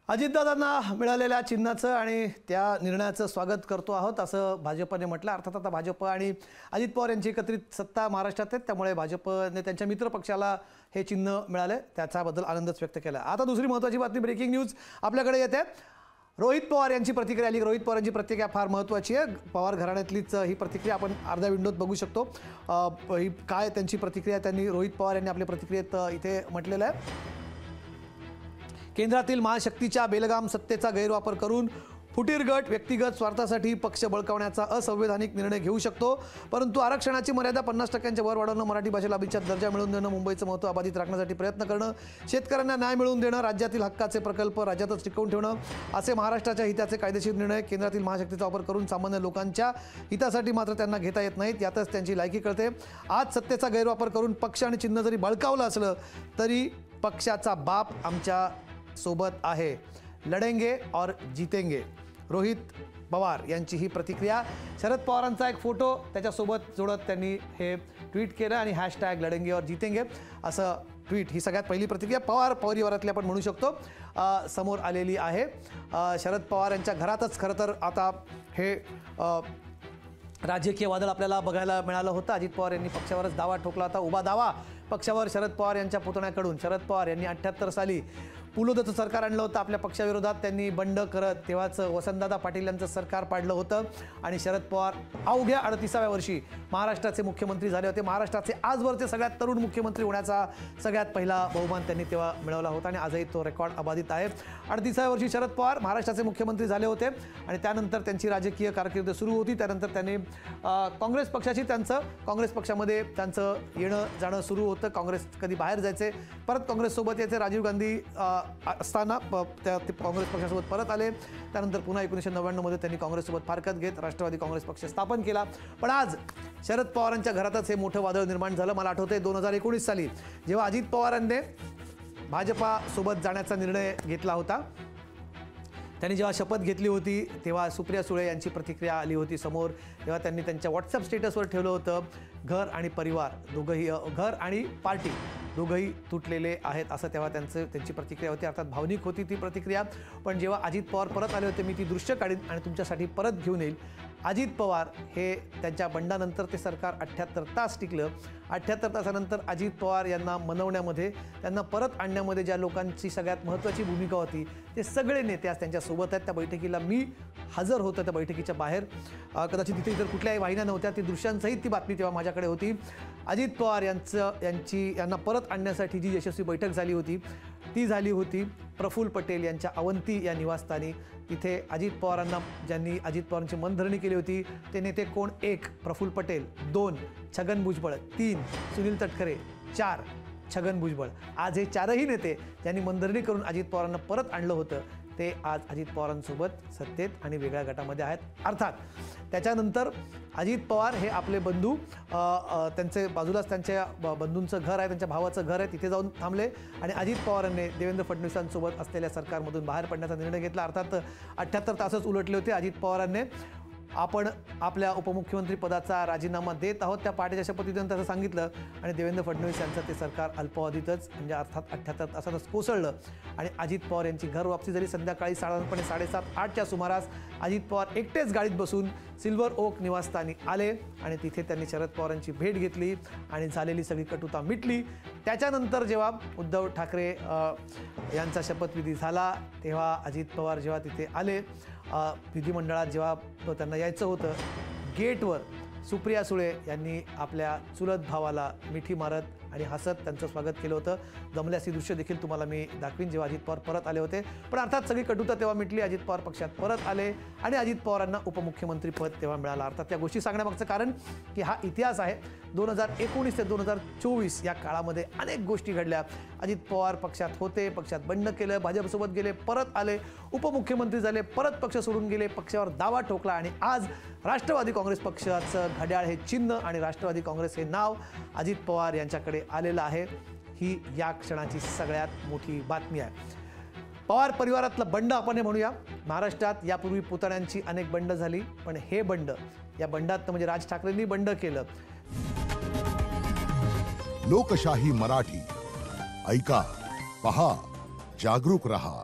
अजितदादांना मिळालेल्या चिन्हाचं आणि त्या निर्णयाचं स्वागत करतो आहोत असं भाजपने म्हटलं। अर्थात आता भाजप आणि अजित पवार यांची एकत्रित सत्ता महाराष्ट्रात आहे, त्यामुळे भाजपने त्यांच्या मित्र पक्षाला हे चिन्ह मिळाले, त्याच्याबद्दल आनंदच व्यक्त केला। आता दुसरी महत्त्वाची बातमी, ब्रेकिंग न्यूज आपल्याकडे येते। रोहित पवार यांची प्रतिक्रिया आली। रोहित पवार यांची प्रतिक्रिया फार महत्त्वाची आहे। पवार घराण्यातलीच ही प्रतिक्रिया आपण अर्ध्या विंडोत बघू शकतो। ही काय त्यांची प्रतिक्रिया, त्यांनी रोहित पवार यांनी आपल्या प्रतिक्रियेत इथे म्हटलेलं आहे। केंद्रातील महाशक्तीच्या बेलगाम सत्तेचा गैरवापर करून फुटीर गट व्यक्तिगत स्वार्थासाठी पक्ष बळकावण्याचा असंवैधानिक निर्णय घेऊ शकतो, परंतु आरक्षणाची मर्यादा 50% वर वाढवणं, मराठी भाषेला अभिजात दर्जा मिळवून देणं, मुंबईचं महत्त्व अबाधित राखण्यासाठी प्रयत्न करणं, शेतकऱ्यांना न्याय मिळवून देणं, राज्यातील हक्काचे प्रकल्प राज्यातच टिकवून ठेवणं असे महाराष्ट्राच्या हिताचे कायदेशीर निर्णय केंद्रातील महाशक्तीचा वापर करून सामान्य लोकांच्या हितासाठी मात्र त्यांना घेता येत नाहीत, यातच त्यांची लायकी कळते। आज सत्तेचा गैरवापर करून पक्ष आणि चिन्ह जरी बळकावलं असलं तरी पक्षाचा बाप आमच्या सोबत आहे, लढेंगे और जीतेंगे। रोहित पवार यांची ही प्रतिक्रिया। शरद पवारांचा एक फोटो त्याच्यासोबत जोडत त्यांनी हे ट्विट केलं आणि हॅशटॅग लढेंगे और जीतेंगे असं ट्विट, ही सगळ्यात पहिली प्रतिक्रिया पवार परिवारातली आपण म्हणू शकतो समोर आलेली आहे। शरद पवार यांच्या घरातच खरं तर आता हे राजकीय वादळ आपल्याला बघायला मिळालं होतं। अजित पवार यांनी पक्षावरच दावा ठोकला होता, उभा दावा पक्षावर शरद पवार यांच्या पुतण्याकडून। शरद पवार यांनी 78 साली पुलोदचं सरकार आणलं होतं आपल्या पक्षाविरोधात, त्यांनी बंड करत तेव्हाच वसंतदादा पाटील यांचं सरकार पाडलं होतं आणि शरद पवार अवघ्या 38व्या वर्षी महाराष्ट्राचे मुख्यमंत्री झाले होते। महाराष्ट्राचे आजवरचे सगळ्यात तरुण मुख्यमंत्री होण्याचा सगळ्यात पहिला बहुमान त्यांनी तेव्हा मिळवला होता आणि आजही तो रेकॉर्ड अबाधित आहे। 38व्या वर्षी शरद पवार महाराष्ट्राचे मुख्यमंत्री झाले होते आणि त्यानंतर त्यांची राजकीय कारकीर्द सुरू होती। त्यानंतर त्यांनी काँग्रेस पक्षाची काँग्रेस पक्षामध्ये त्यांचं येणं जाणं सुरू होतं। काँग्रेस कधी बाहेर जायचे, परत काँग्रेससोबत यायचे। राजीव गांधी असताना ते काँग्रेस पक्षासोबत परत आले, त्यानंतर पुन्हा 1999 मध्ये त्यांनी काँग्रेससोबत फारकत घेत राष्ट्रवादी काँग्रेस पक्ष स्थापन केला। पण आज शरद पवारांच्या घरातच हे मोठं वादळ निर्माण झालं। मला आठवतंय 2019 साली जेव्हा अजित पवारांनी भाजपासोबत जाण्याचा निर्णय घेतला होता, त्यांनी जेव्हा शपथ घेतली होती तेव्हा सुप्रिया सुळे यांची प्रतिक्रिया आली होती समोर, तेव्हा त्यांनी त्यांच्या व्हॉट्सअप स्टेटसवर ठेवलं होतं, घर आणि परिवार दोघंही, घर आणि पार्टी दोघंही तुटलेले आहेत असं तेव्हा त्यांची प्रतिक्रिया होती। अर्थात भावनिक होती ती प्रतिक्रिया, पण जेव्हा अजित पवार परत आले होते मी ती दृश्य काढीन आणि तुमच्यासाठी परत घेऊन येईल। अजित पवार हे त्यांच्या बंडानंतर ते सरकार 78 तास टिकलं। 78 तासानंतर अजित पवार यांना मनवण्यामध्ये, त्यांना परत आणण्यामध्ये ज्या लोकांची सगळ्यात महत्त्वाची भूमिका होती ते सगळे नेते आज त्यांच्यासोबत आहेत। त्या बैठकीला मी हजर होतो, त्या बैठकीच्या बाहेर कदाचित तिथे इतर कुठल्याही वाहिन्या नव्हत्या, ती दृश्यांसहित ती बातमी तेव्हा माझ्याकडे होती। अजित पवार यांना परत आणण्यासाठी जी यशस्वी बैठक झाली होती ती झाली होती प्रफुल्ल पटेल यांच्या अवंती या निवासस्थानी। तिथे अजित पवारांना ज्यांनी अजित पवारांची मनधरणी केली होती ते नेते कोण? 1 प्रफुल्ल पटेल, 2 छगन भुजबळ, 3 सुनील तटकरे, 4 छगन भुजबळ। आज हे चारही नेते ज्यांनी मनधरणी करून अजित पवारांना परत आणलं होतं ते आज अजित पवारांसोबत सत्तेत आणि वेगळ्या गटामध्ये आहेत। अर्थात त्याच्यानंतर अजित पवार हे आपले बंधू, त्यांचे बाजूलाच त्यांच्या बंधूंचं घर आहे, त्यांच्या भावाचं घर आहे, तिथे जाऊन थांबले आणि अजित पवारांनी देवेंद्र फडणवीसांसोबत असलेल्या सरकारमधून बाहेर पडण्याचा निर्णय घेतला। अर्थात 78 तासच उलटले होते। अजित पवारांनी आपण आपल्या उपमुख्यमंत्री पदाचा राजीनामा देत आहोत त्या पार्टीच्या शपथीनंतर असं सांगितलं आणि देवेंद्र फडणवीस यांचं ते सरकार अल्पावधीतच म्हणजे अर्थात 78 तासातच कोसळलं आणि अजित पवार यांची घर वापसी झाली। संध्याकाळी साधारणपणे 7:30-8च्या सुमारास अजित पवार एकटेच गाडीत बसून सिल्वर ओक निवासस्थानी आले आणि तिथे त्यांनी शरद पवारांची भेट घेतली आणि झालेली सगळी कटुता मिटली। त्याच्यानंतर जेव्हा उद्धव ठाकरे यांचा शपथविधी झाला तेव्हा अजित पवार जेव्हा तिथे आले, विधिमंडळात जेव्हा त्यांना यायचं होतं, गेटवर सुप्रिया सुळे यांनी आपल्या चुलत भावाला मिठी मारत आणि हसत त्यांचं स्वागत केलं होतं। जमल्यास ही दृश्य देखील तुम्हाला मी दाखवीन जेव्हा अजित पवार परत आले होते। पण अर्थात सगळी कटुता तेव्हा मिटली, अजित पवार पक्षात परत आले आणि अजित पवारांना उपमुख्यमंत्री पद तेव्हा मिळालं। अर्थात त्या गोष्टी सांगण्यामागचं कारण की हा इतिहास आहे। 2019 ते 2024 या काळामध्ये अनेक गोष्टी घडल्या। अजित पवार पक्षात होते, पक्षात बंड केलं, भाजपसोबत गेले, परत आले, उपमुख्यमंत्री झाले, परत पक्ष सोडून गेले, पक्षावर दावा ठोकला आणि आज राष्ट्रवादी काँग्रेस पक्षाचं घड्याळ हे चिन्ह आणि राष्ट्रवादी काँग्रेस हे नाव अजित पवार यांच्याकडे आलेलं आहे। ही या क्षणाची सगळ्यात मोठी बातमी आहे। पवार परिवारातलं बंड आपण हे म्हणूया। महाराष्ट्रात यापूर्वी पुतण्यांची अनेक बंड झाली, पण हे बंड, या बंडात म्हणजे राज ठाकरेंनी बंड केलं। लोकशाही मराठी ऐका, पहा, जागरूक रहा।